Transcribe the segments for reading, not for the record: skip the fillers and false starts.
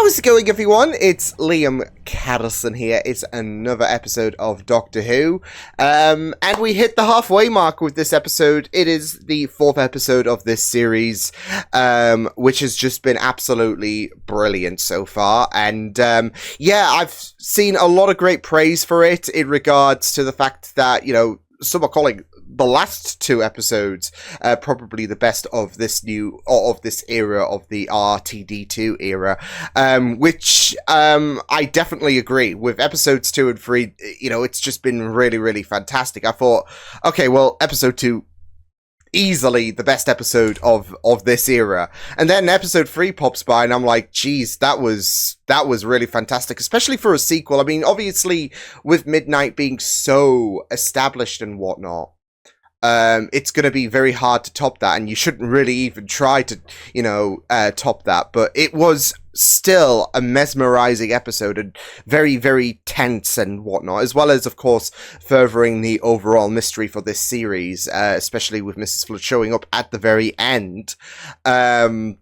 How's it going, everyone? It's Liam Caddison here. It's another episode of Doctor Who. And we hit the halfway mark with this episode. It is the 4th episode of this series, which has just been absolutely brilliant so far. And yeah, I've seen a lot of great praise for it in regards to the fact that, you know, some are calling the last 2 episodes probably the best of this new, or of this era, of the RTD2 era, which I definitely agree with. Episodes 2 and 3, you know, it's just been really, really fantastic. I thought, okay, well, episode 2, easily the best episode of this era, and then episode 3 pops by and I'm like, geez, that was really fantastic, especially for a sequel. I mean, obviously with Midnight being so established and whatnot, it's going to be very hard to top that, and you shouldn't really even try to, you know, top that. But it was still a mesmerizing episode and very, very tense and whatnot, as well as, of course, furthering the overall mystery for this series, especially with Mrs. Flood showing up at the very end. I've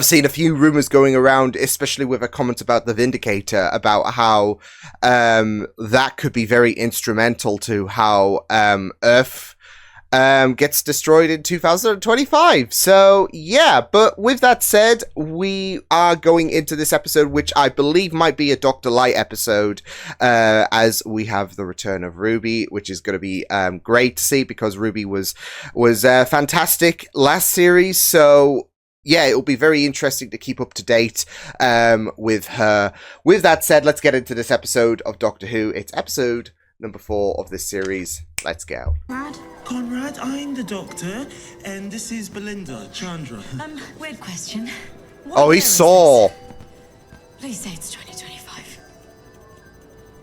seen a few rumors going around, especially with a comment about the Vindicator, about how that could be very instrumental to how Earth gets destroyed in 2025. So yeah, but with that said, we are going into this episode, which I believe might be a Dr. Light episode, as we have the return of Ruby, which is going to be great to see, because Ruby was fantastic last series. So yeah, it'll be very interesting to keep up to date with her. With that said, let's get into this episode of Doctor Who. It's episode number 4 of this series. Let's go. Conrad, I'm the Doctor, and this is Belinda, Chandra. Weird question. Oh, he saw. Please say it's 2025.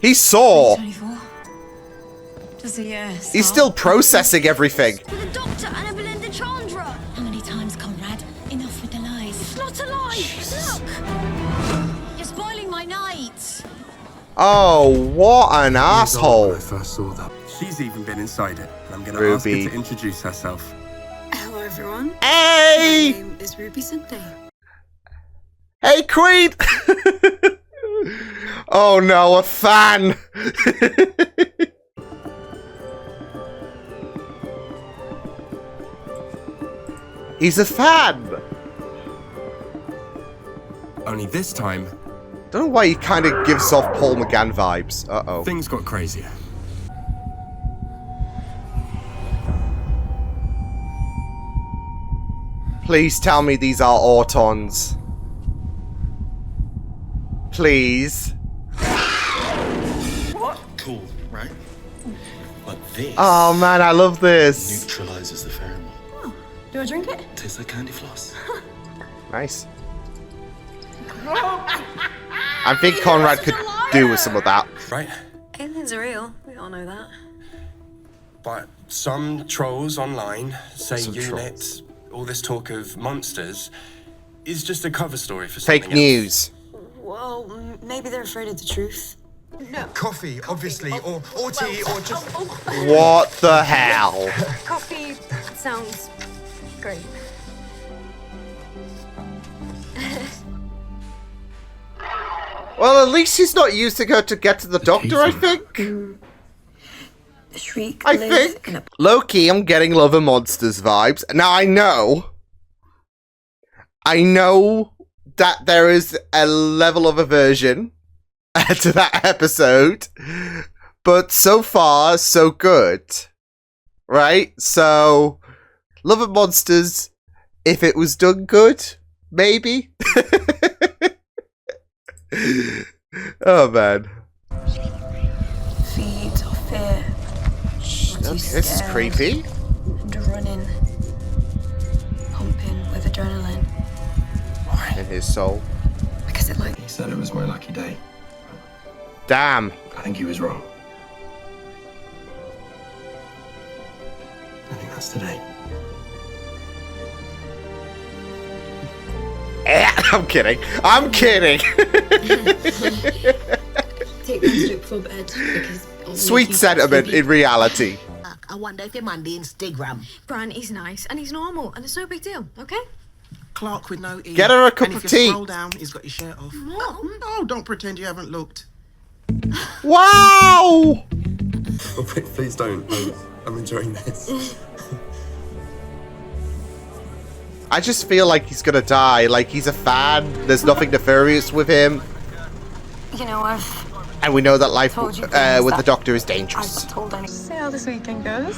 He saw. 2024? Does the year start? He's still processing everything. For the Doctor and a Belinda Chandra. How many times, Conrad? Enough with the lies. It's not a lie. Look. You're spoiling my night. Oh, what an asshole. When I first saw that. She's even been inside it, and I'm going to Ruby. ask her to introduce herself. Hello, everyone. Hey! My name is Ruby Sunday. Hey, Queen! Oh no, a fan! He's a fan! Only this time, Don't know why he kind of gives off Paul McGann vibes. Uh-oh. things got crazier. Please tell me these are Autons. Please. What? Cool, right? But this Oh man, I love this. neutralizes the pheromone. Oh, do I drink it? Tastes like candy floss. Nice. I think Conrad could do with some of that. Right? Aliens are real. We all know that. But some trolls online say Some units, all this talk of monsters, is just a cover story for something Fake news. Well, maybe they're afraid of the truth. No. Coffee, obviously, or tea, or just... What the hell? Coffee sounds great. Well, at least he's not using her to get to the doctor, I think. The Shriek I lives think. in a Low-key, I'm getting Love and Monsters vibes. Now, I know that there is a level of aversion to that episode, but so far, so good. Right? So, Love and Monsters, if it was done good, maybe. Oh, man. feed or fear. Okay, this is creepy. And running, pumping with adrenaline. In his soul. Because it like He said it was my lucky day. Damn. I think he was wrong. I think that's today. I'm kidding. I'm kidding. take them to Club Ed because Sweet sentiment in reality. I wonder if you're on the Instagram. Brian, he's nice and he's normal and it's no big deal, okay? Clark with no E. Get her a cup and of if you tea. scroll down, he's got his shirt off. Oh, don't pretend you haven't looked. Wow! Oh, please don't. I'm enjoying this. I just feel like he's gonna die. Like, he's a fan. There's nothing nefarious with him. You know, I've And we know that life Told you with things the that Doctor is I've dangerous. not told anyone. See how this weekend goes.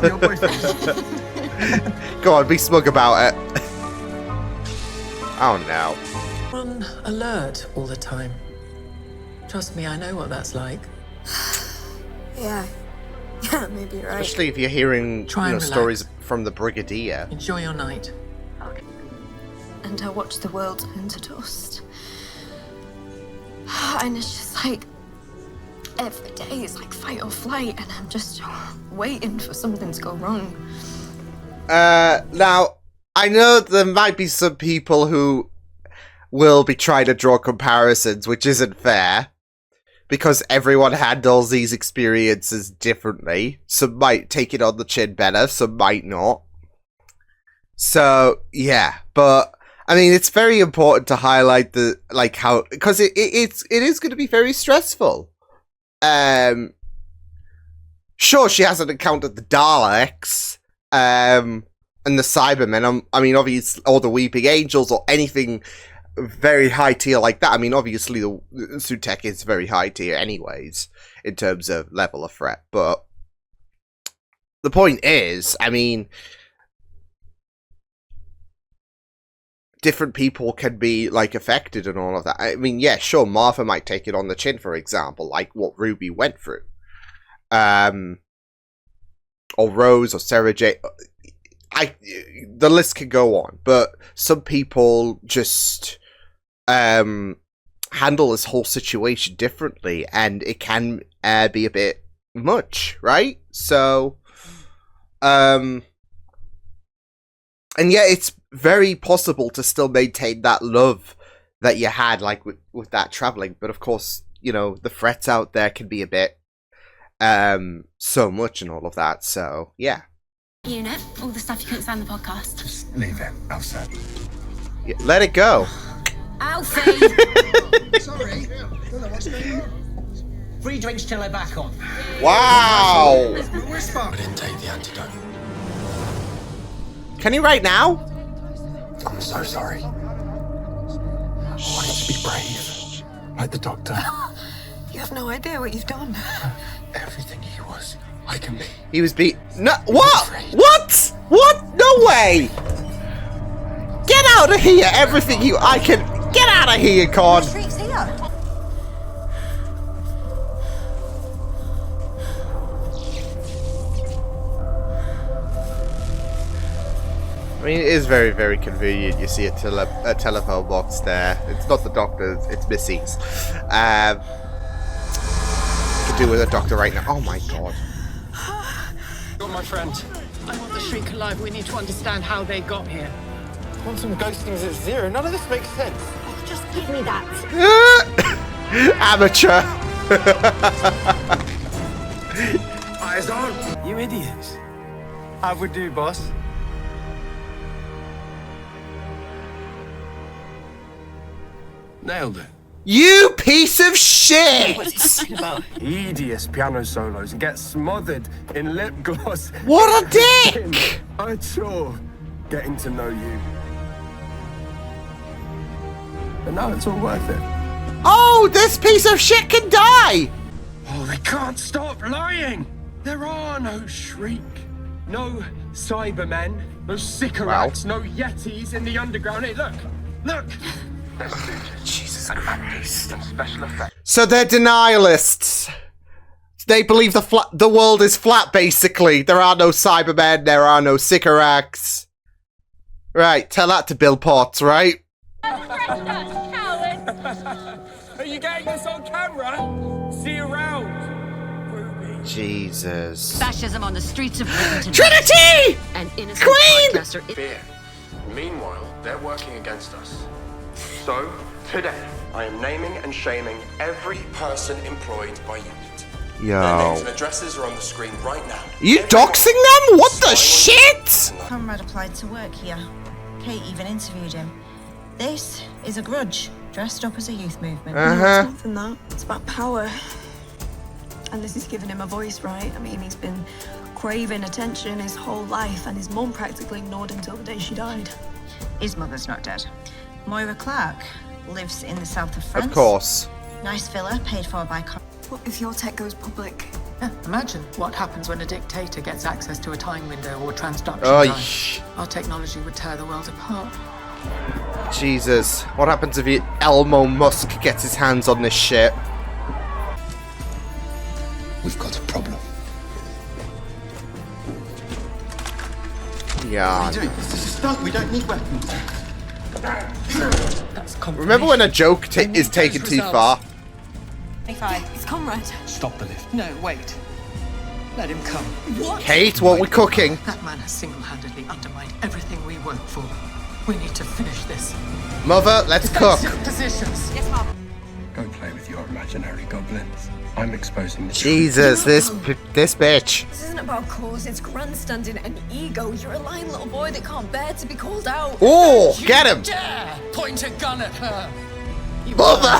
Your boyfriend. Go on, be smug about it. Oh no. On alert all the time. Trust me, I know what that's like. Yeah. Yeah, maybe you're right. Especially if you're hearing Try and stories from the Brigadier. Enjoy your night. And I watch the world turn to dust. And it's just like every day is like fight or flight, and I'm just waiting for something to go wrong. Now, I know there might be some people who will be trying to draw comparisons, which isn't fair, because everyone handles these experiences differently. Some might take it on the chin better, some might not. So, yeah, but I mean, it's very important to highlight the, like, how, because it is going to be very stressful. Sure, she hasn't encountered the Daleks, and the Cybermen. I mean, obviously, or the Weeping Angels, or anything very high tier like that. I mean, obviously, the Sutekh is very high tier anyways, in terms of level of threat, but the point is, I mean, different people can be, like, affected and all of that. I mean, yeah, sure, Martha might take it on the chin, for example, like what Ruby went through. Or Rose, or Sarah J. The list can go on, but some people just handle this whole situation differently, and it can be a bit much, right? So, and yeah, it's very possible to still maintain that love that you had, like, with that traveling, but of course, you know, the threats out there can be a bit so much and all of that, so yeah. Unit, all the stuff you couldn't say on the podcast. Just leave it, Elsa. Yeah, let it go. Alfie! Sorry, don't know what's going on. Free drinks till they're back on. Wow! I didn't take the antidote. Can you right now? I'm so sorry. I wanted to be brave, like the Doctor. You have no idea what you've done. Everything he was, I can be. He was no, what? What? What? No way! Get out of here! Everything I can get out of here, Con! Shriek's here. I mean, it is very, very convenient. You see a telephone box there. It's not the Doctor's, it's Missy's. Could do with a Doctor right now. Oh my god. You're my friend. I want the Shriek alive. We need to understand how they got here. Quantum ghosting is at zero. None of this makes sense. Just give me that. Amateur. Eyes on! You idiots. How would do, boss? Nailed it. You piece of shit! Hideous piano solos and get smothered in lip gloss. What a dick! I sure getting to know you. But now it's all worth it. Oh, this piece of shit can die! Oh, they can't stop lying! There are no Shriek, no Cybermen, no Sycorax, no Yetis in the underground. Hey, look! Jesus Christ. Special effects. So they're denialists. They believe the world is flat, basically. There are no Cybermen, there are no Sycorax. Right, tell that to Bill Potts, right? Are you getting this on camera? See you around, Ruby. Jesus. Fascism on the streets of Britain. Trinity! An innocent Queen! podcaster. Fear. Meanwhile, they're working against us. So, today, I am naming and shaming every person employed by Unit. Yo. Their names and addresses are on the screen right now. You doxing them? What the shit? Conrad applied to work here. Kate even interviewed him. This is a grudge, dressed up as a youth movement. No, it's more than that. It's about power. And this is giving him a voice, right? I mean, he's been craving attention his whole life, and his mum practically ignored him till the day she died. His mother's not dead. Moira Clark lives in the south of France. Of course. Nice villa, paid for by Conrad. What if your tech goes public? Yeah, imagine what happens when a dictator gets access to a time window or transduction Oh, time. Our technology would tear the world apart. Jesus. What happens if Elmo Musk gets his hands on this shit? We've got a problem. Yeah. This is a stunt. We don't need weapons. That's Remember when a joke is taken too far? 25. It's Conrad. Stop the lift. No, wait. Let him come. What? Kate, what we cooking? That man has single-handedly undermined everything we work for. We need to finish this. Mother, let's cook. Defensive positions. Yes, Mom. Go play with your imaginary goblins. I'm exposing the Jesus, this bitch. This isn't about cause, it's grandstanding and ego. You're a lying little boy that can't bear to be called out. Oh, get him! Dare point a gun at her. Mother!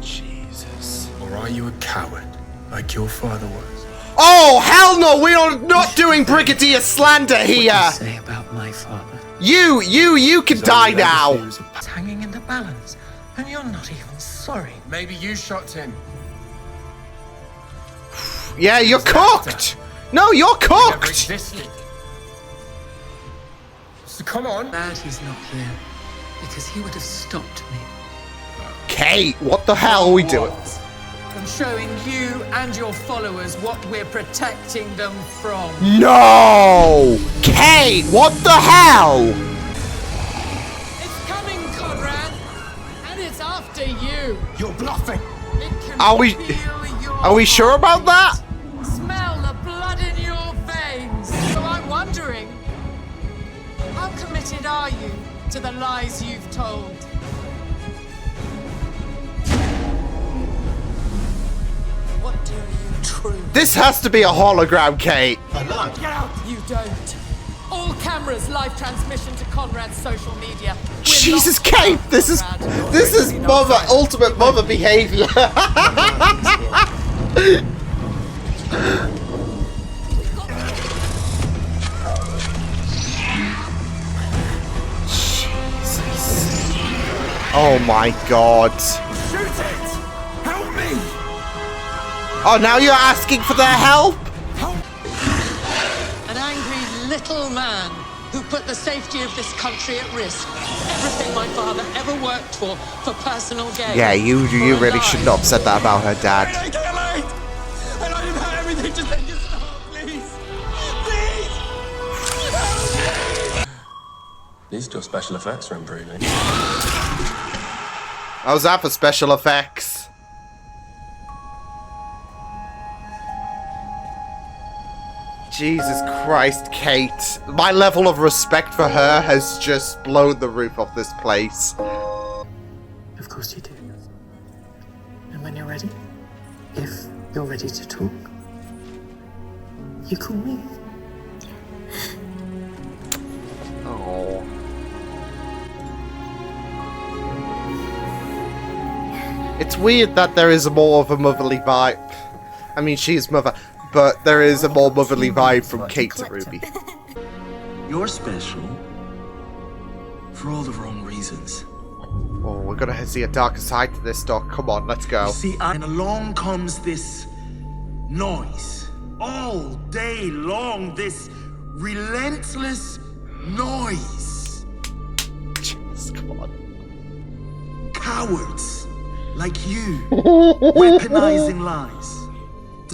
Jesus. Or are you a coward, like your father was? Oh, hell no! We are not doing Brigadier slander here! Say about my father. You can die now! It's hanging in the balance, and you're not even sorry. Maybe you shot him. Yeah, you're cooked! No, you're Never cooked! existed. So come on. Glad he's not here, because he would have stopped me Kate, what the hell are we doing? from showing you and your followers what we're protecting them from. No! Kate, what the hell? It's coming, Conrad, and it's after you. You're bluffing. It can Are we- feel your Are we sure about that? smell the blood in your veins. So I'm wondering, how committed are you to the lies you've told? What do you truly? This has to be a hologram, Kate. You don't. All cameras, live transmission to Conrad's social media. We're Jesus, not Kate, this is Conrad. mother, ultimate mother behavior. Jesus. Oh my God. Shoot it! Help me! Oh, now you're asking for their help? An angry little man who put the safety of this country at risk. Everything my father ever worked for personal gain. Yeah, you really should not have said that about her dad. I can't wait! And I didn't have everything to take you stop, please! Please! These two special effects are improving. How's that for special effects? Jesus Christ, Kate. My level of respect for her has just blown the roof off this place. Of course you do. And when you're ready, if you're ready to talk, you call me. Oh. It's weird that there is more of a motherly vibe. I mean, she's mother, but there is a more motherly vibe from Kate to Ruby. You're special for all the wrong reasons. Oh, we're gonna see a darker side to this, Doc. Come on, let's go. You see, and along comes this noise. All day long, this relentless noise. Jeez, come on. Cowards like you, weaponizing lies.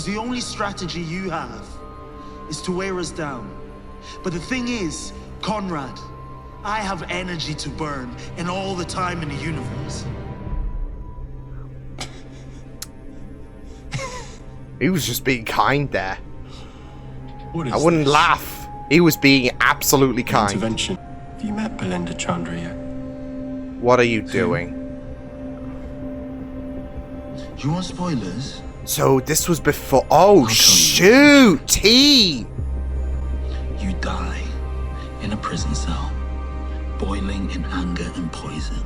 The only strategy you have is to wear us down. But the thing is, Conrad, I have energy to burn and all the time in the universe. He was just being kind there. What is I wouldn't this? laugh. He was being absolutely kind. Intervention. Have you met Belinda Chandra yet? What are you doing? You want spoilers? So this was before. Oh shoot! T. You die in a prison cell, boiling in anger and poison,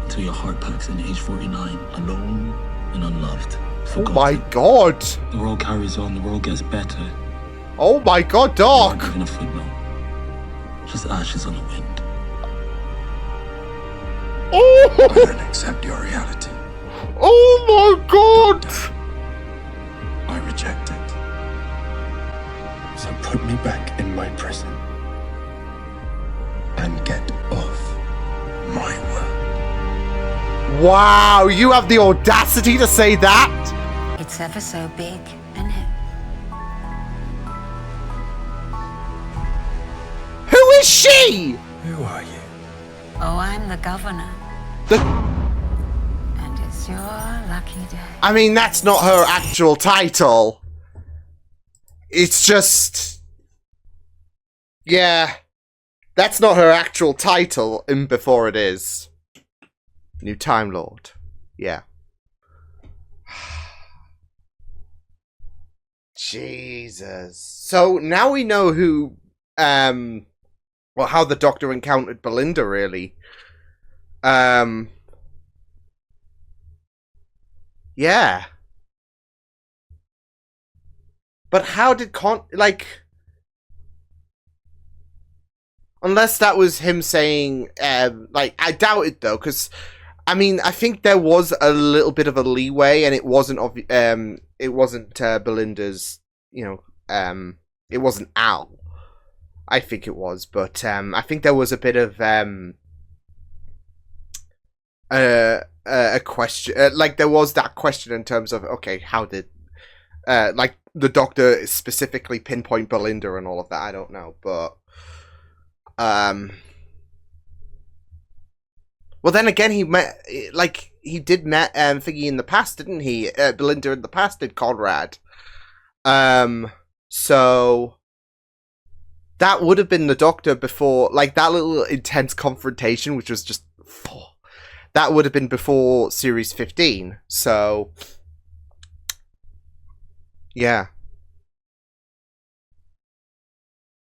until your heart packs in age 49, alone and unloved. Oh my god! The world carries on. The world gets better. Oh my god, Doc! Not even a footnote. Just ashes on the wind. Oh! I don't accept your reality. Oh my god! I reject it. So put me back in my prison. And get off my world. Wow, you have the audacity to say that? It's ever so big, isn't it? Who is she? Who are you? Oh, I'm the governor. The... And it's your lucky day. I mean, that's not her actual title. It's just... Yeah. That's not her actual title in Before It Is. New Time Lord. Yeah. Jesus. So now we know who, well, how the Doctor encountered Belinda, really. Yeah. But how did unless that was him saying, like, I doubt it though, because, I mean, I think there was a little bit of a leeway, and it wasn't Belinda's, you know, it wasn't Al. I think it was, but I think there was a bit of a question, like there was that question in terms of, okay, how did like the Doctor specifically pinpoint Belinda and all of that? I don't know, but well, then again, he did met Thingy in the past, didn't he? Belinda in the past did Conrad. So that would have been the Doctor before, like, that little intense confrontation, which was just, that would have been before Series 15. So, yeah.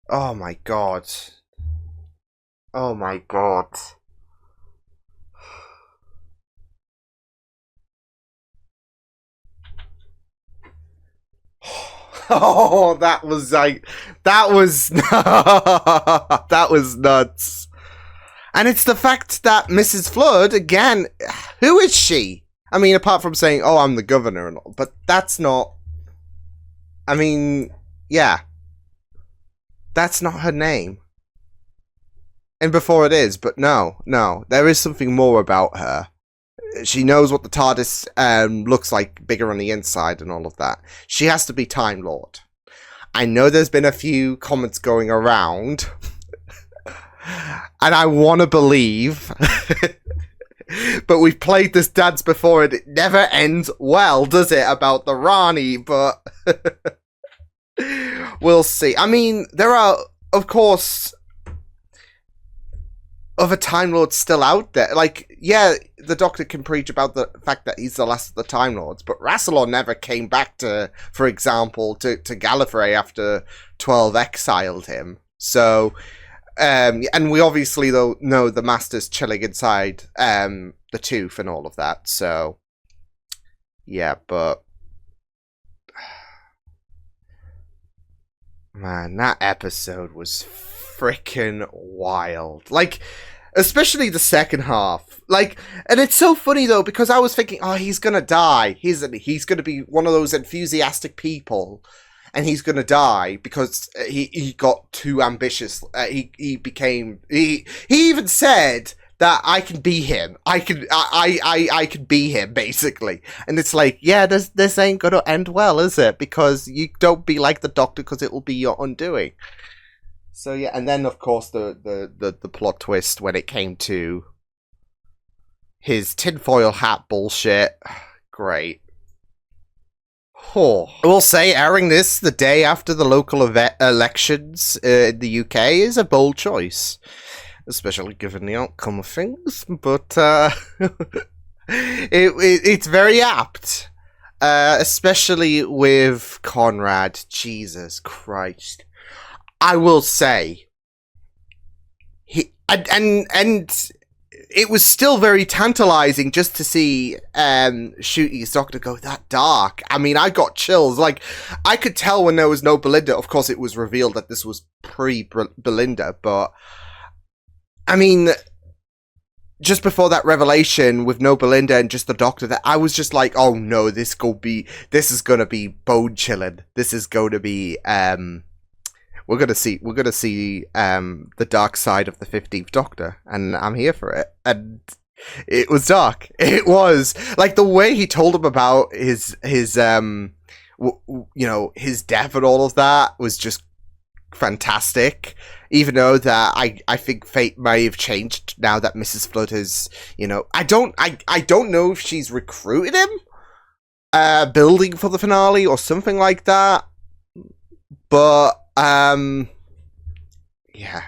Oh my god. Oh my god. Oh, that was like, that was that was nuts. And it's the fact that Mrs. Flood, again, who is she? I mean, apart from saying, oh, I'm the governor and all, but that's not, I mean, yeah. That's not her name. And Before It Is, but no, there is something more about her. She knows what the TARDIS looks like bigger on the inside and all of that. She has to be Time Lord. I know there's been a few comments going around, and I want to believe, but we've played this dance before and it never ends well, does it, about the Rani, but we'll see. I mean, there are, of course, other Time Lords still out there. Like, yeah, the Doctor can preach about the fact that he's the last of the Time Lords, but Rassilon never came back to, for example, to Gallifrey after 12 exiled him. So, and we obviously, though, know the Master's chilling inside the tooth and all of that. So, yeah, but man, that episode was freaking wild. Like, especially the second half. Like, and it's so funny though, because I was thinking, oh, he's gonna die. He's gonna be one of those enthusiastic people, and he's gonna die because he got too ambitious. He even said that I can be him. I can be him, basically. And it's like, yeah, this ain't gonna end well, is it? Because you don't be like the Doctor, because it will be your undoing. So yeah, and then of course the plot twist when it came to his tinfoil hat bullshit. Great. Oh. I will say, airing this the day after the local elections in the UK is a bold choice, especially given the outcome of things. But it's very apt. especially with Conrad. Jesus Christ. I will say, and it was still very tantalizing just to see Ncuti's doctor go that dark. I mean, I got chills. Like, I could tell when there was no Belinda. Of course, it was revealed that this was pre-Belinda, but I mean, just before that revelation with no Belinda and just the doctor, that I was just like, oh no, this is gonna be bone chilling. This is going to be we're gonna see the dark side of the 15th Doctor, and I'm here for it. And it was dark. It was like the way he told him about his his death and all of that was just fantastic. Even though that I think fate may have changed now that Mrs. Flood has, I don't know if she's recruited him, building for the finale or something like that. But yeah.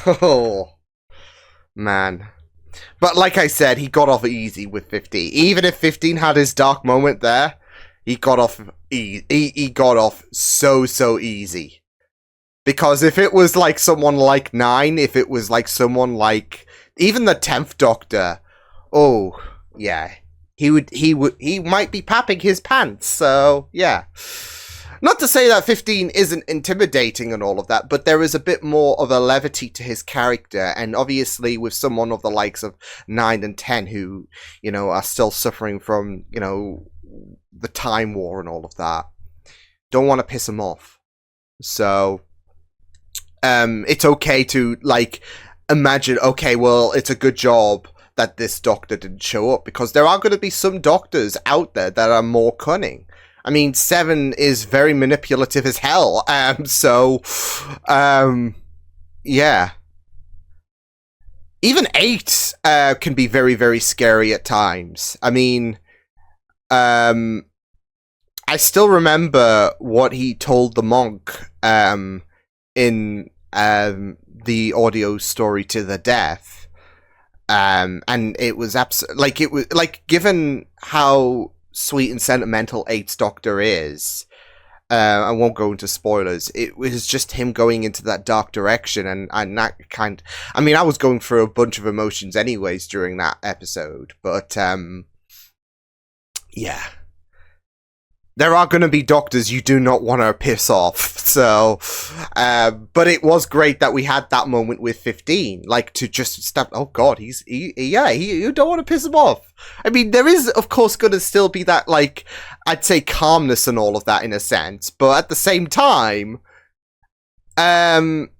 Oh man. But like I said, he got off easy with 15. Even if 15 had his dark moment there, he got off he got off so easy. Because if it was like someone like 9, if it was like someone like even the 10th Doctor, oh yeah, he might be papping his pants. So yeah. Not to say that 15 isn't intimidating and all of that, but there is a bit more of a levity to his character, and obviously with someone of the likes of 9 and 10 who, are still suffering from, the Time War and all of that, don't want to piss him off. So, it's okay to, imagine, okay, well, it's a good job that this doctor didn't show up, because there are going to be some doctors out there that are more cunning. I mean, 7 is very manipulative as hell, yeah. Even 8 can be very, very scary at times. I mean, I still remember what he told the monk in the audio story to the death, and it was given how sweet and sentimental 8's Doctor is, I won't go into spoilers, it was just him going into that dark direction, and that I was going through a bunch of emotions anyways during that episode, but yeah. There are going to be doctors you do not want to piss off, so, but it was great that we had that moment with 15, to just stop, oh god, you don't want to piss him off. I mean, there is, of course, going to still be that, I'd say calmness and all of that in a sense, but at the same time,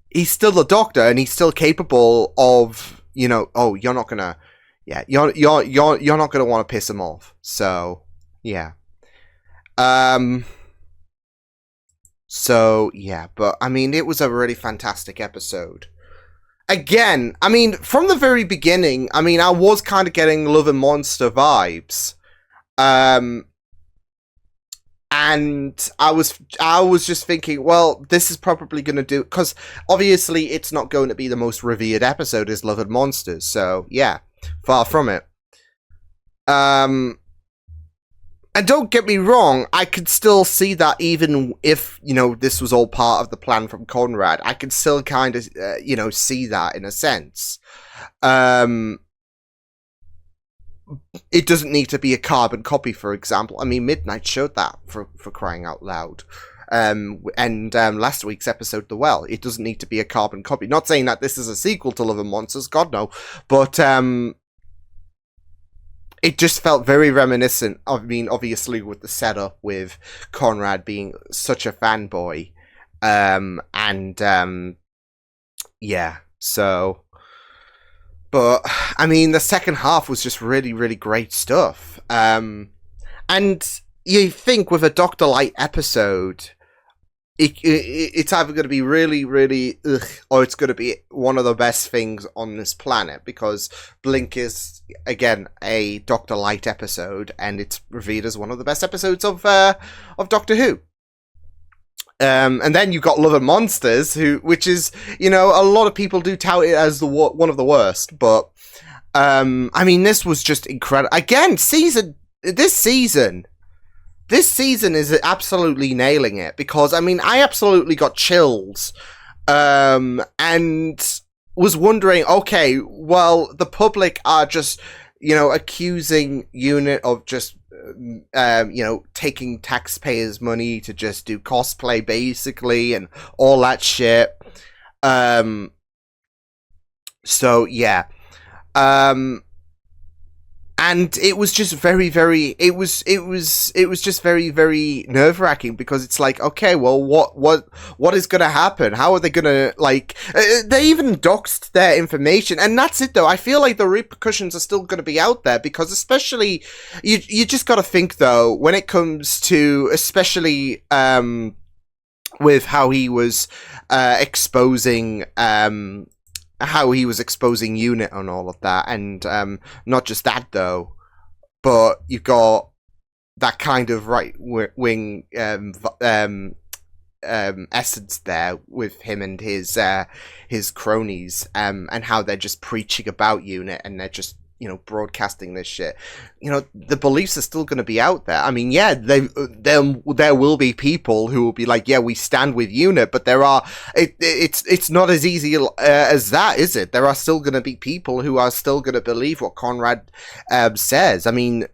he's still a doctor, and he's still capable of, oh, you're not gonna, yeah, you're not gonna want to piss him off, so, yeah. So, yeah, but, it was a really fantastic episode. Again, from the very beginning, I was kind of getting Love and Monster vibes. And I was just thinking, well, this is probably going to do, because obviously it's not going to be the most revered episode as Love and Monsters, so, yeah, far from it. And don't get me wrong, I could still see that even if, this was all part of the plan from Conrad, I could still kind of, see that in a sense. It doesn't need to be a carbon copy, for example. Midnight showed that, for crying out loud. And last week's episode, The Well, it doesn't need to be a carbon copy. Not saying that this is a sequel to Love and Monsters, God no, but, it just felt very reminiscent. Obviously with the setup with Conrad being such a fanboy, yeah. So, but the second half was just really, really great stuff. And you think with a Dr. Light episode, it's either going to be really, really or it's going to be one of the best things on this planet, because Blink is, again, a Dr. Light episode, and it's revered as one of the best episodes of Doctor Who. And then you got Love and Monsters, which is, a lot of people do tout it as one of the worst, but this was just incredible. Again, season this season is absolutely nailing it, because I mean, I absolutely got chills, and was wondering, okay, well, the public are just, accusing UNIT of just, taking taxpayers' money to just do cosplay, basically, and all that shit. So yeah. And it was just very, very, it was just very, very nerve-wracking, because it's like, okay, well, what is going to happen? How are they going to, like, they even doxed their information, and that's it, though. I feel like the repercussions are still going to be out there, because especially, you just got to think, though, when it comes to, especially, with how he was, exposing, UNIT and all of that, and not just that though, but you've got that kind of right wing essence there with him and his cronies, and how they're just preaching about UNIT, and they're just broadcasting this shit. The beliefs are still going to be out there. I mean, yeah, there will be people who will be like, yeah, we stand with UNIT, but it's not as easy as that, is it? There are still going to be people who are still going to believe what Conrad says. I mean,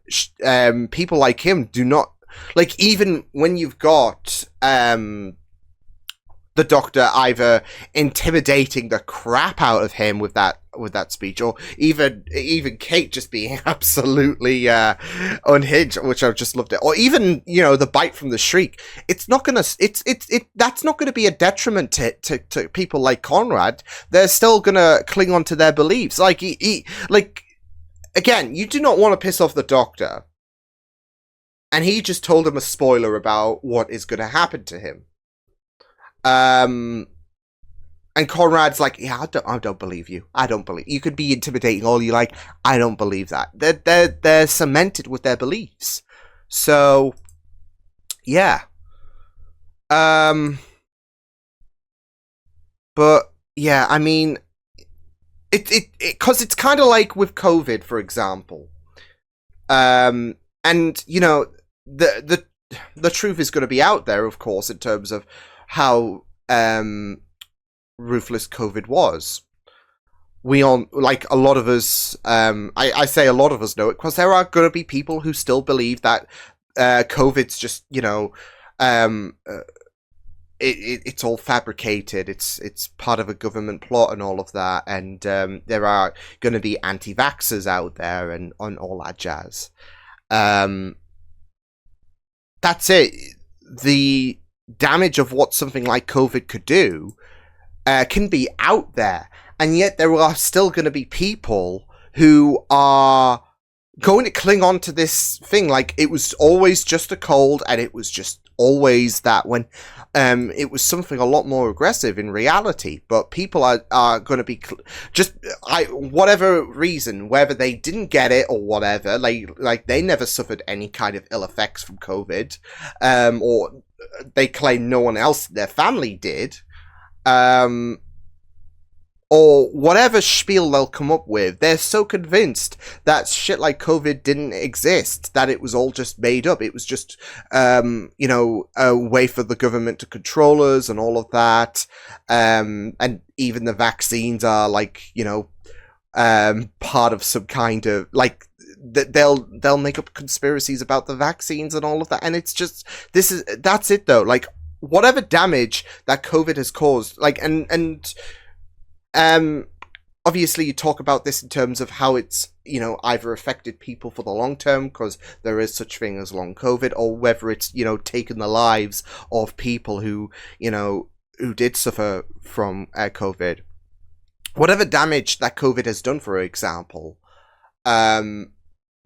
people like him do not, like, even when you've got the Doctor either intimidating the crap out of him with that speech, or even Kate just being absolutely unhinged, which I've just loved it, or even the bite from the Shriek. It's not gonna that's not gonna be a detriment to people like Conrad. They're still gonna cling on to their beliefs. Like like, again, you do not want to piss off the Doctor, and he just told him a spoiler about what is gonna happen to him. And Conrad's like, yeah, I don't believe you. I don't believe you. Could be intimidating all you like. I don't believe that. They're cemented with their beliefs. So, yeah. But yeah, I mean, because it's kind of like with COVID, for example. And the truth is going to be out there, of course, in terms of how ruthless COVID was. We all, like, a lot of us, I say a lot of us know it, because there are going to be people who still believe that COVID's just, it's all fabricated, it's part of a government plot and all of that, and there are going to be anti-vaxxers out there and on all that jazz. That's it. The damage of what something like COVID could do can be out there, and yet there are still going to be people who are going to cling on to this thing like it was always just a cold, and it was just always that, when it was something a lot more aggressive in reality. But people are going to be whatever reason, whether they didn't get it or whatever, like they never suffered any kind of ill effects from COVID, or they claim no one else in their family did, or whatever spiel they'll come up with. They're so convinced that shit like COVID didn't exist, that it was all just made up. It was just, a way for the government to control us and all of that. And even the vaccines are like, part of some kind of, like, they'll make up conspiracies about the vaccines and all of that. And it's just, that's it though. Like, whatever damage that COVID has caused, like, and obviously you talk about this in terms of how it's, either affected people for the long term, because there is such thing as long COVID, or whether it's, taken the lives of people who did suffer from COVID. Whatever damage that COVID has done, for example,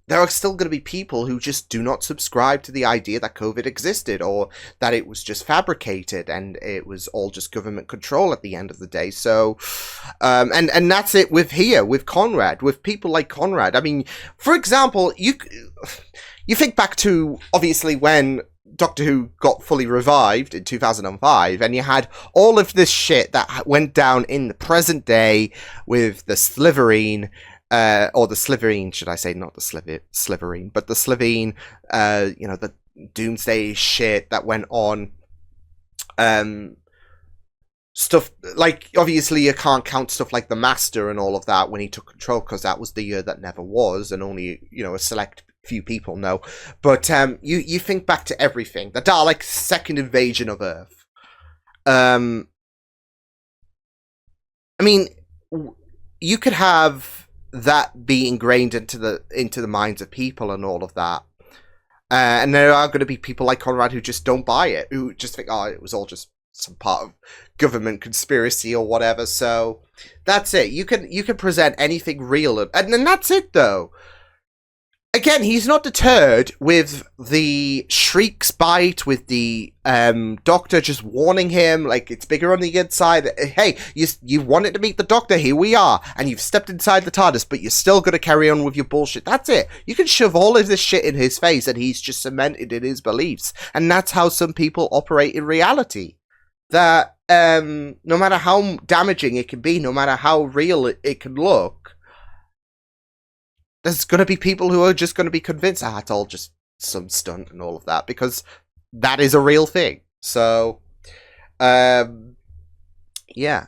there are still going to be people who just do not subscribe to the idea that COVID existed, or that it was just fabricated and it was all just government control at the end of the day. So, and that's it with Conrad, with people like Conrad. I mean, for example, you think back to, obviously, when Doctor Who got fully revived in 2005, and you had all of this shit that went down in the present day with the Slytherin, or the Slytherin, should I say, not the Slytherin, but the Slytherin, the Doomsday shit that went on. Stuff like, obviously you can't count stuff like the Master and all of that when he took control, because that was the year that never was, and only, a select few people know. But you think back to everything. The Daleks' second invasion of Earth. I mean, you could have that be ingrained into the minds of people and all of that. And there are going to be people like Conrad who just don't buy it, who just think, oh, it was all just some part of government conspiracy or whatever. So that's it. You can present anything real, and then that's it, though. Again, he's not deterred with the Shriek's bite, with the Doctor just warning him, like, it's bigger on the inside. Hey, you wanted to meet the Doctor, here we are. And you've stepped inside the TARDIS, but you're still going to carry on with your bullshit. That's it. You can shove all of this shit in his face, and he's just cemented in his beliefs. And that's how some people operate in reality. That, no matter how damaging it can be, no matter how real it can look, there's going to be people who are just going to be convinced, it's all just some stunt and all of that, because that is a real thing. So, yeah.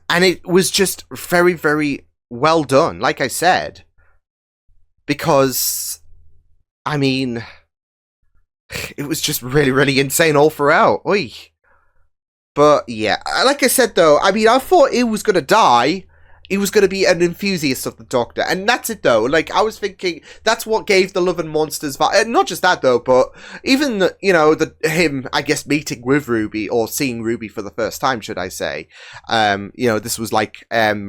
And it was just very, very well done, like I said. Because, I mean, it was just really, really insane all throughout. Oy. But, yeah. Like I said, though, I mean, I thought he was going to die. He was going to be an enthusiast of the Doctor. And that's it, though. Like, I was thinking, that's what gave the Love and Monsters vibe. Not just that, though, but even, him, I guess, meeting with Ruby, or seeing Ruby for the first time, should I say. This was, like,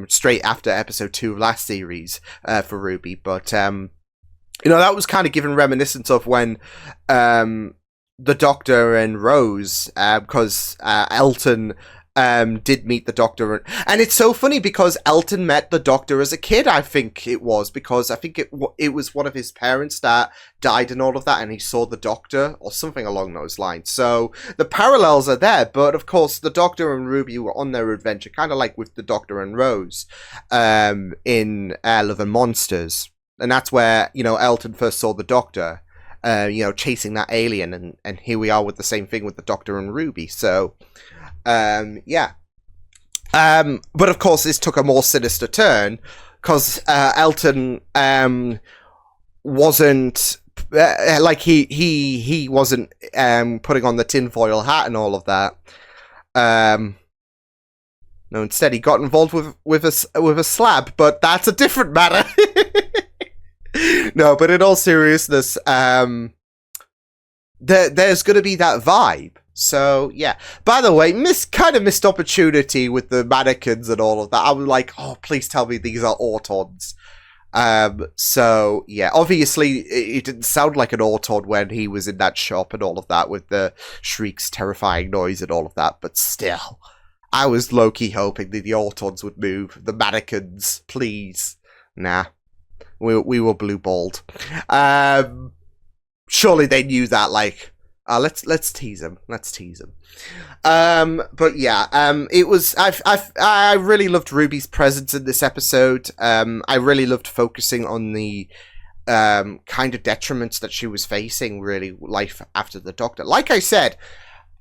straight after episode 2 of last series for Ruby. But, that was kind of given reminiscence of when the Doctor and Rose, because Elton did meet the Doctor, and it's so funny because Elton met the Doctor as a kid. I think it was because I think it was one of his parents that died and all of that, and he saw the Doctor or something along those lines. So the parallels are there, but of course the Doctor and Ruby were on their adventure, kind of like with the Doctor and Rose in Love and Monsters, and that's where Elton first saw the Doctor. Chasing that alien, and here we are with the same thing with the Doctor and Ruby. So, yeah. But of course, this took a more sinister turn, because Elton wasn't he wasn't putting on the tinfoil hat and all of that. No, instead he got involved with a slab, but that's a different matter. No, but in all seriousness, there's going to be that vibe. So, yeah. By the way, missed opportunity with the mannequins and all of that. I was like, oh, please tell me these are Autons. So, yeah. Obviously, it didn't sound like an Auton when he was in that shop and all of that, with the Shriek's terrifying noise and all of that. But still, I was low-key hoping that the Autons would move. The mannequins, please. Nah. We were blue-balled. Surely they knew that, like, let's tease him. Let's tease him. But yeah, it was. I really loved Ruby's presence in this episode. I really loved focusing on the kind of detriments that she was facing, really, life after the Doctor. Like I said,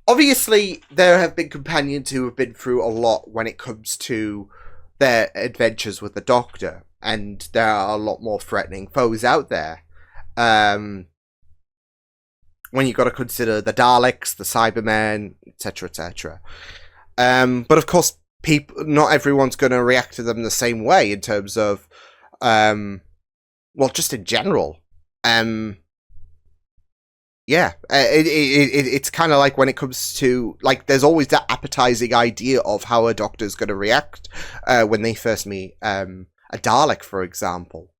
obviously there have been companions who have been through a lot when it comes to their adventures with the Doctor. And there are a lot more threatening foes out there. When you've got to consider the Daleks, the Cybermen, etc., etc. But of course, not everyone's going to react to them the same way in terms of, just in general. Yeah, it's kind of like when it comes to, like, there's always that appetizing idea of how a Doctor's going to react when they first meet a Dalek, for example.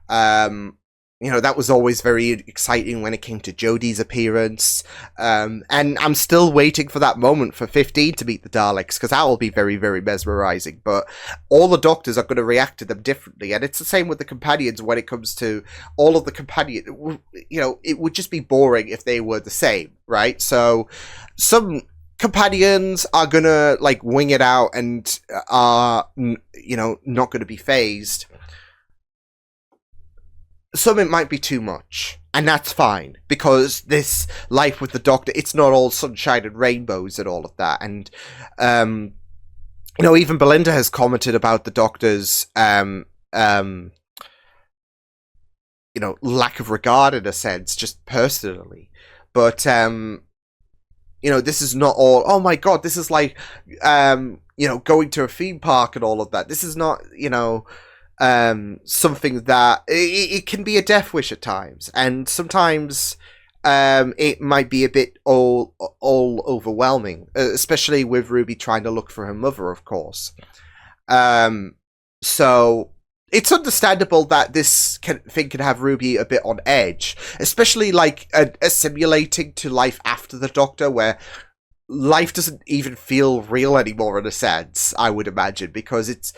That was always very exciting when it came to Jodie's appearance. And I'm still waiting for that moment for 15 to meet the Daleks, because that will be very, very mesmerizing. But all the Doctors are going to react to them differently. And it's the same with the companions when it comes to all of the companions. It would just be boring if they were the same, right? So some companions are going to, like, wing it out and are, not going to be phased. some it might be too much. And that's fine, because this life with the Doctor, it's not all sunshine and rainbows and all of that. And, you know, even Belinda has commented about the Doctor's, you know, lack of regard in a sense, just personally. But, you know, this is not all, oh my god, this is like, you know, going to a theme park and all of that. This is not, you know, something that it can be a death wish at times, and sometimes it might be a bit all overwhelming, especially with Ruby trying to look for her mother, of course. So it's understandable that this thing can have Ruby a bit on edge, especially like assimilating to life after the Doctor, where life doesn't even feel real anymore in a sense, I would imagine, because it's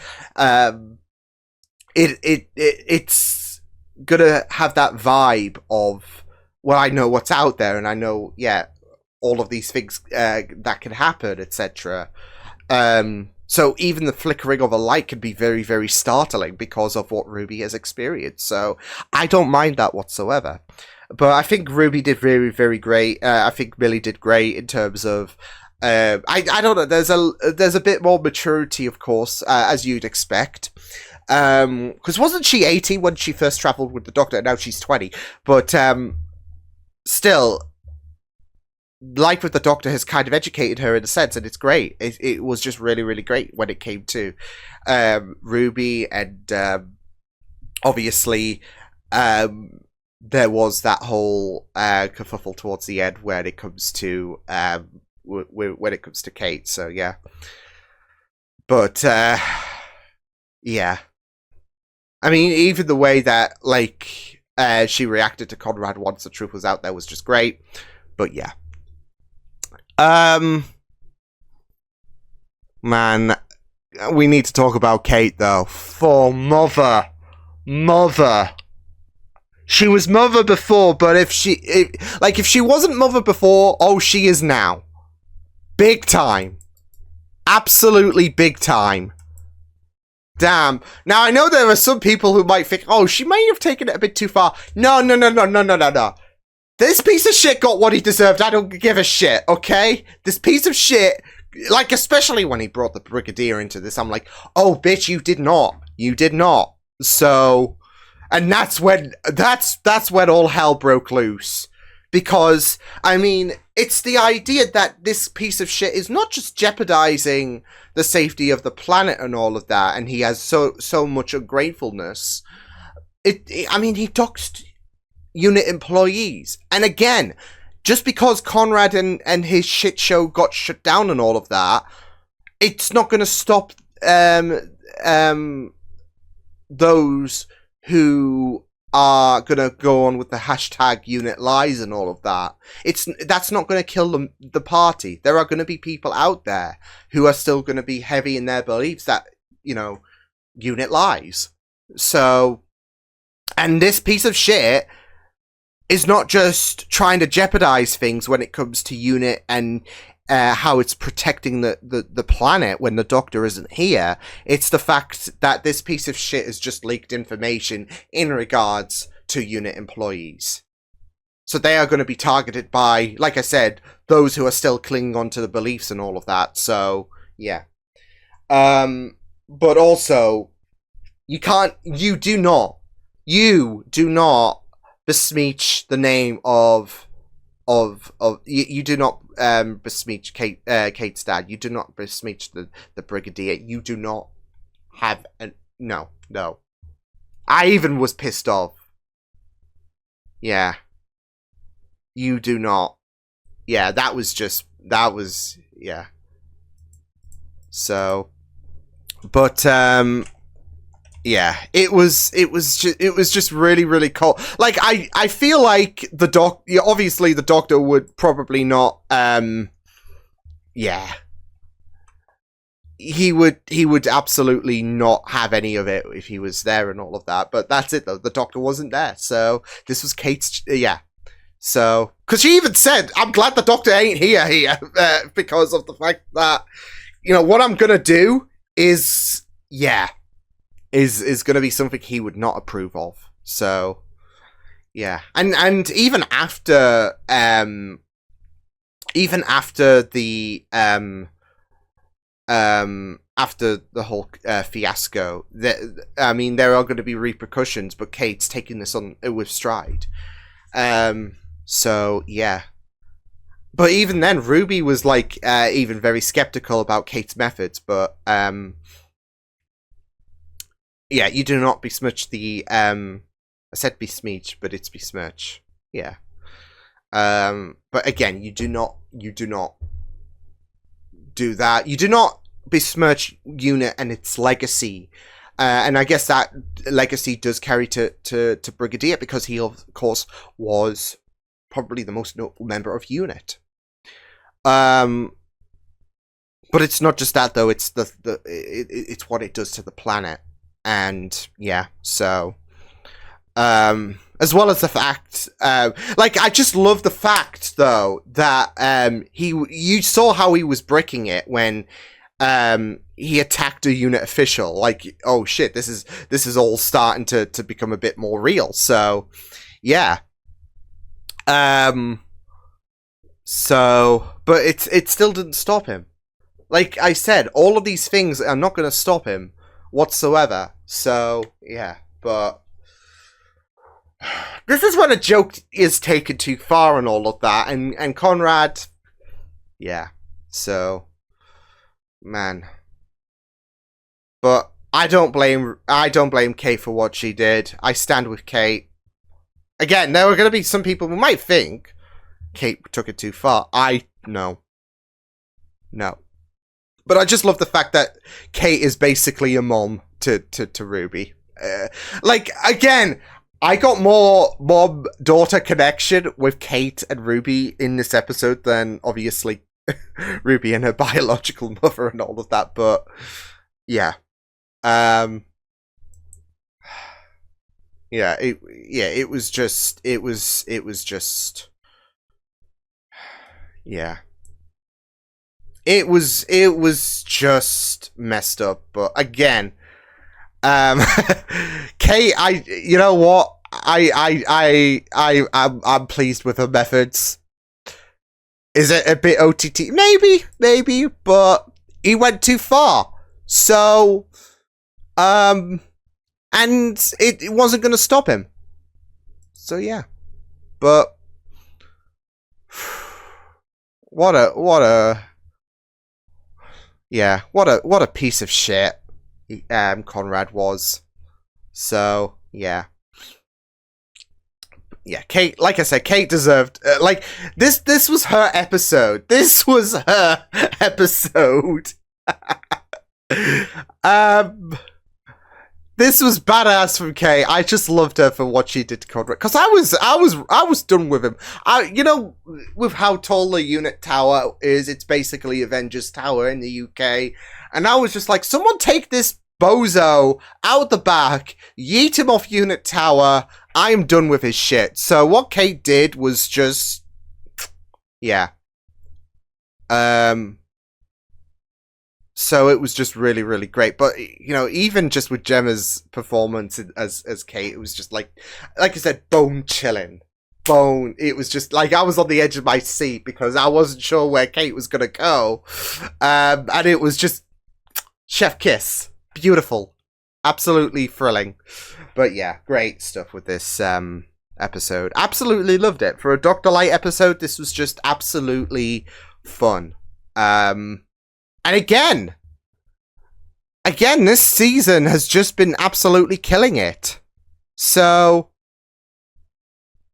it's gonna have that vibe of, well, I know what's out there, and I know, yeah, all of these things that can happen, etc. So even the flickering of a light can be very, very startling because of what Ruby has experienced. So I don't mind that whatsoever. But I think Ruby did very, very great. I think Millie did great in terms of. I don't know. There's a bit more maturity, of course, as you'd expect. Because wasn't she 80 when she first travelled with the Doctor? Now she's 20. But still, life with the Doctor has kind of educated her in a sense, and it's great. It was just really, really great when it came to Ruby, and obviously there was that whole kerfuffle towards the end when it comes to when it comes to Kate. So yeah, but yeah. I mean, even the way that, like, she reacted to Conrad once the truth was out there was just great. But yeah. Man, we need to talk about Kate, though. For Mother. She was Mother before, but if she wasn't Mother before, oh, she is now. Big time. Absolutely big time. Damn. Now, I know there are some people who might think, oh, she may have taken it a bit too far. No. This piece of shit got what he deserved. I don't give a shit, okay? This piece of shit, like, especially when he brought the Brigadier into this, I'm like, oh, bitch, you did not. You did not. So, and that's when all hell broke loose. Because, I mean, it's the idea that this piece of shit is not just jeopardizing the safety of the planet and all of that, and he has so much ungratefulness. I mean, he doxed unit employees. And again, just because Conrad and his shit show got shut down and all of that, it's not going to stop those who are gonna go on with the hashtag unit lies and all of that. That's not gonna kill the party. There are gonna be people out there who are still gonna be heavy in their beliefs that, you know, unit lies. So, and this piece of shit is not just trying to jeopardize things when it comes to unit and how it's protecting the planet when the Doctor isn't here. It's the fact that this piece of shit has just leaked information in regards to unit employees. So they are going to be targeted by, like I said, those who are still clinging on to the beliefs and all of that. So, yeah. But also, you do not besmirch the name of you do not besmirch Kate's dad. You do not besmirch the Brigadier. You do not have no. I even was pissed off. Yeah. You do not. Yeah, that was yeah. So, but yeah, it was just really, really cool. Like, I feel like obviously the Doctor would probably not, yeah. He would absolutely not have any of it if he was there and all of that. But that's it, though. The Doctor wasn't there. So, this was Kate's, yeah. So, because she even said, I'm glad the Doctor ain't here, because of the fact that, you know, what I'm gonna do is, yeah. Is going to be something he would not approve of. So, Yeah, and even after the after the whole fiasco, I mean, there are going to be repercussions, but Kate's taking this on with stride. So yeah, but even then, Ruby was like even very skeptical about Kate's methods. But yeah, you do not besmirch the I said besmirch, but it's besmirch. Yeah. But again, you do not do that. You do not besmirch UNIT and its legacy. And I guess that legacy does carry to Brigadier, because he, of course, was probably the most notable member of UNIT. But it's not just that, though. It's it's what it does to the planet. And yeah, so as well as the fact, like, I just love the fact, though, that you saw how he was bricking it when he attacked a UNIT official. Like, oh shit, this is all starting to become a bit more real. So yeah. So, but it still didn't stop him. Like I said, all of these things are not going to stop him whatsoever. So yeah, but this is when a joke is taken too far and all of that, and Conrad, yeah. So, man, but I don't blame Kate for what she did. I stand with Kate. Again, there are going to be some people who might think Kate took it too far. No. But I just love the fact that Kate is basically a mom to Ruby. Like, again, I got more mom-daughter connection with Kate and Ruby in this episode than, obviously, Ruby and her biological mother and all of that, but yeah. Yeah, it was just yeah. It was just messed up, but again, Kate, you know what? I'm pleased with her methods. Is it a bit OTT? Maybe, but he went too far. So, and it wasn't going to stop him. So yeah, but what a piece of shit Conrad was. So yeah, Kate, like I said, Kate deserved like this was her episode. This was her episode. This was badass from Kate. I just loved her for what she did to Conrad, because I was done with him. You know, with how tall the UNIT tower is, it's basically Avengers Tower in the UK, and I was just like, someone take this bozo out the back, yeet him off UNIT tower. I am done with his shit. So what Kate did was just, yeah. So it was just really, really great. But, you know, even just with Gemma's performance as Kate, it was just like I said, bone chilling. It was just like I was on the edge of my seat because I wasn't sure where Kate was going to go. And it was just chef kiss. Beautiful. Absolutely thrilling. But yeah, great stuff with this episode. Absolutely loved it. For a Dr. Light episode, this was just absolutely fun. And again, this season has just been absolutely killing it. So,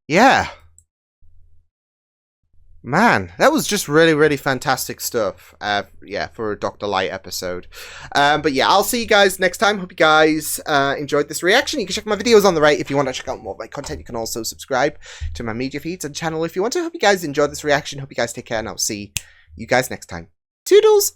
yeah. Man, that was just really, really fantastic stuff. Yeah, for a Dr. Light episode. But yeah, I'll see you guys next time. Hope you guys enjoyed this reaction. You can check my videos on the right if you want to check out more of my content. You can also subscribe to my media feeds and channel if you want to. Hope you guys enjoyed this reaction. Hope you guys take care, and I'll see you guys next time. Toodles!